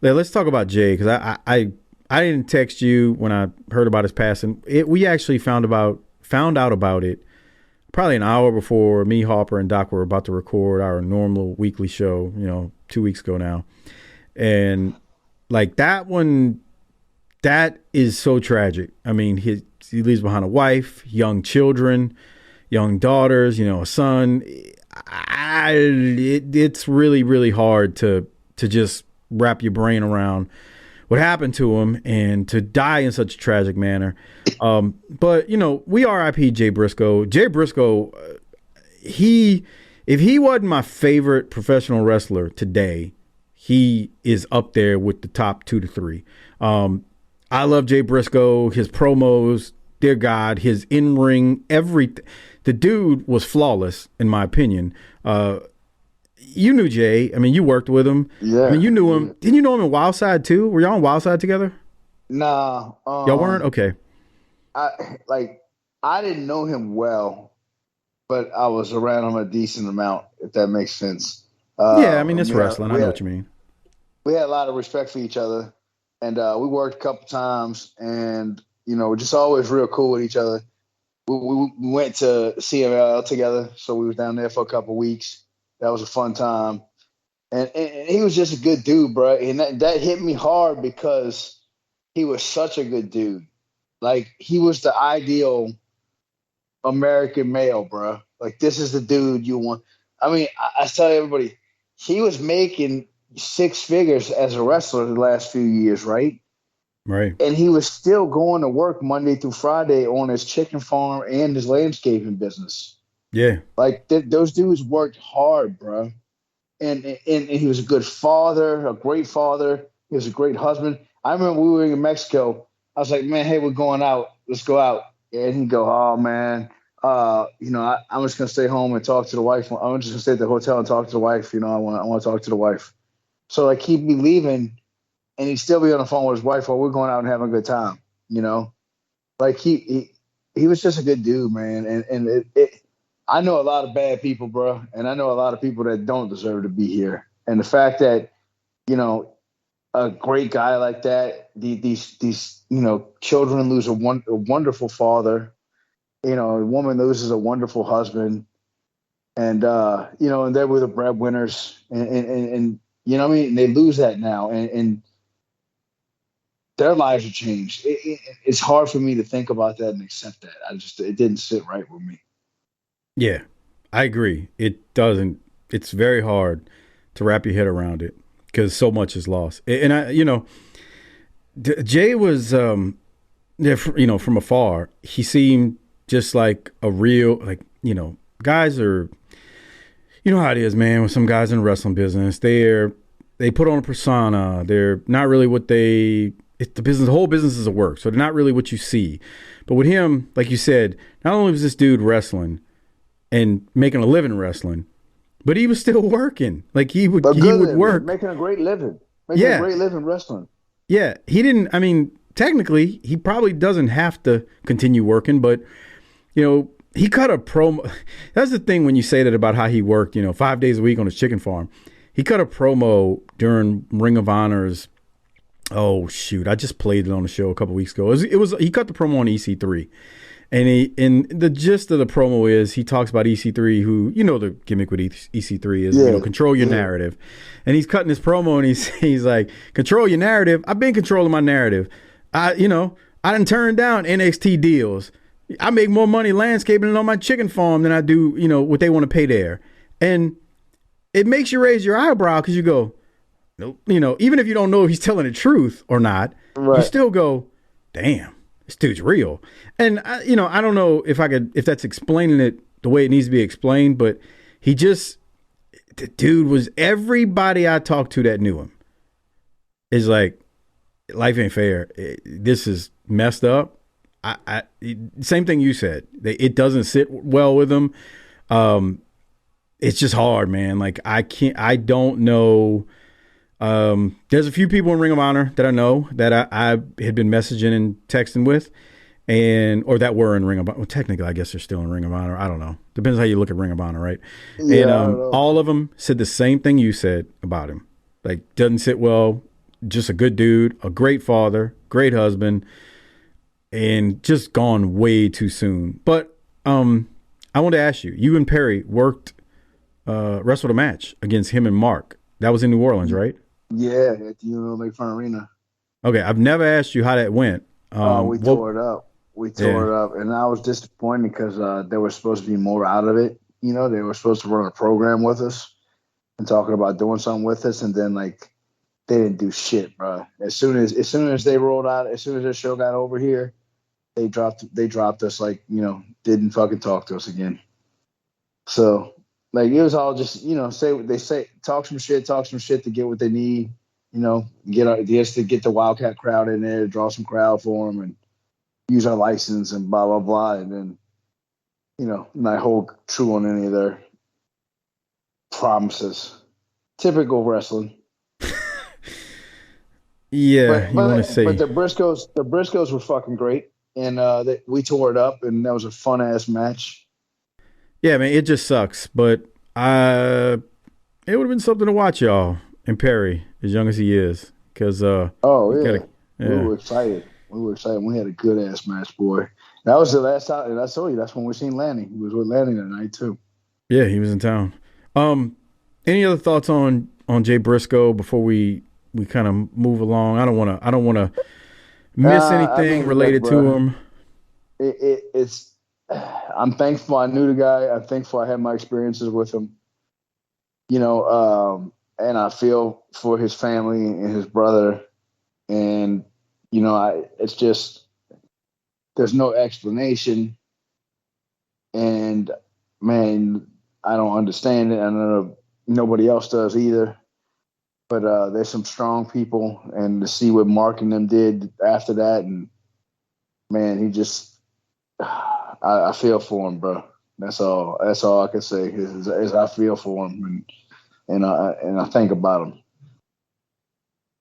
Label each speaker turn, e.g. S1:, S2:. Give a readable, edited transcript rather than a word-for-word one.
S1: let's talk about Jay, because I didn't text you when I heard about his passing. We actually found out about it probably an hour before me, Harper, and Doc were about to record our normal weekly show. 2 weeks ago now, and like that one, that is so tragic. I mean, he leaves behind a wife, young children, young daughters. A son. It's really, really hard to just wrap your brain around what happened to him and to die in such a tragic manner. But we RIP Jay Briscoe. Jay Briscoe, if he wasn't my favorite professional wrestler today, he is up there with the top 2 to 3. I love Jay Briscoe, his promos, dear God, his in-ring, everything. The dude was flawless, in my opinion. You knew Jay. I mean, you worked with him.
S2: Yeah.
S1: I mean, you knew him. Didn't you know him in Wildside too? Were y'all on Wildside together?
S2: Nah.
S1: Y'all weren't? Okay.
S2: I didn't know him well, but I was around him a decent amount, if that makes sense.
S1: Yeah, I mean, it's wrestling. I know what you mean.
S2: We had a lot of respect for each other, and we worked a couple times, and just always real cool with each other. We went to CML together, so we were down there for a couple weeks. That was a fun time, and he was just a good dude, bro. And that hit me hard because he was such a good dude. Like, he was the ideal American male, bro. Like, this is the dude you want. I mean, I tell everybody, he was making 6 figures as a wrestler the last few years, right?
S1: Right.
S2: And he was still going to work Monday through Friday on his chicken farm and his landscaping business.
S1: Yeah.
S2: Like, those dudes worked hard, bro. And he was a good father, a great father. He was a great husband. I remember we were in Mexico. I was like, man, hey, we're going out. Let's go out. And he'd go, oh, man, I'm just going to stay home and talk to the wife. I'm just going to stay at the hotel and talk to the wife. I want to talk to the wife. So, like, he'd be leaving, and he'd still be on the phone with his wife while we're going out and having a good time, Like, he was just a good dude, man. And I know a lot of bad people, bro, and I know a lot of people that don't deserve to be here. And the fact that, a great guy like that, these children lose a wonderful father, a woman loses a wonderful husband, and and they were the breadwinners, and you know what I mean? They lose that now, and their lives are changed. It's hard for me to think about that and accept that. It didn't sit right with me.
S1: Yeah, I agree. It doesn't. It's very hard to wrap your head around it because so much is lost. And Jay was, from afar, he seemed just like a real, guys are, how it is, man. With some guys in the wrestling business, they put on a persona. They're not really what the whole business is a work, so they're not really what you see. But with him, like you said, not only was this dude wrestling and making a living wrestling, but he was still working. Like, he would work.
S2: Making a great living. A great living wrestling.
S1: Yeah. Technically, he probably doesn't have to continue working, but, he cut a promo. That's the thing when you say that about how he worked, 5 days a week on his chicken farm. He cut a promo during Ring of Honor's, oh, shoot, I just played it on the show a couple weeks ago. He cut the promo on EC3. And the gist of the promo is he talks about EC3, who, the gimmick with EC3 is, control your narrative. And he's cutting his promo and he's like, control your narrative. I've been controlling my narrative. I didn't turn down NXT deals. I make more money landscaping on my chicken farm than I do, what they want to pay there. And it makes you raise your eyebrow because you go, nope. Even if you don't know if he's telling the truth or not, right, you still go, damn. This dude's real. And I don't know if that's explaining it the way it needs to be explained, but the dude was, everybody I talked to that knew him is like, life ain't fair. This is messed up. Same thing you said. It doesn't sit well with him. It's just hard, man. Like, I don't know. There's a few people in Ring of Honor that I know that I had been messaging and texting with, or that were in Ring of Honor. Well, technically, I guess they're still in Ring of Honor. I don't know. Depends how you look at Ring of Honor, right? Yeah, and all of them said the same thing you said about him. Like, doesn't sit well just a good dude, a great father, great husband, and just gone way too soon. But I want to ask you, you and Perry worked wrestled a match against him and Mark. That was in New Orleans, right?
S2: Yeah, at the Lakefront Arena.
S1: Okay, I've never asked you how that went.
S2: We
S1: What?
S2: tore it up. We
S1: Yeah.
S2: tore it up, and I was disappointed because there was supposed to be more out of it. You know, they were supposed to run a program with us and talking about doing something with us, and then like they didn't do shit, bro. As soon as they rolled out, as soon as their show got over here, they dropped us like didn't fucking talk to us again. So like it was all just say what they say, talk some shit to get what they need. Just to get the Wildcat crowd in there, draw some crowd for them, and use our license and blah blah blah, and then not hold true on any of their promises. Typical wrestling.
S1: Yeah,
S2: But
S1: you want to
S2: but
S1: say?
S2: the Briscoes were fucking great, and we tore it up, and that was a fun ass match.
S1: Yeah, man, it just sucks, but it would have been something to watch, y'all. And Perry, as young as he is, because
S2: Oh
S1: he got
S2: yeah,
S1: a
S2: we
S1: yeah,
S2: were excited. We were excited. We had a good ass match, boy. That was the last time, and I told you that's when we seen Lanny. He was with Lanny that night too.
S1: yeah, he was in town. Um, any other thoughts on Jay Briscoe before we kind of move along? I don't wanna miss
S2: I
S1: anything
S2: mean, look,
S1: related to
S2: bro.
S1: him.
S2: It's. I'm thankful I knew the guy. I'm thankful I had my experiences with him. And I feel for his family and his brother. And it's just there's no explanation. And man, I don't understand it. I know nobody else does either. But there's some strong people, and to see what Mark and them did after that, and man, he just I feel for him, bro. That's all. That's all I can say is I feel for him, and I think about him.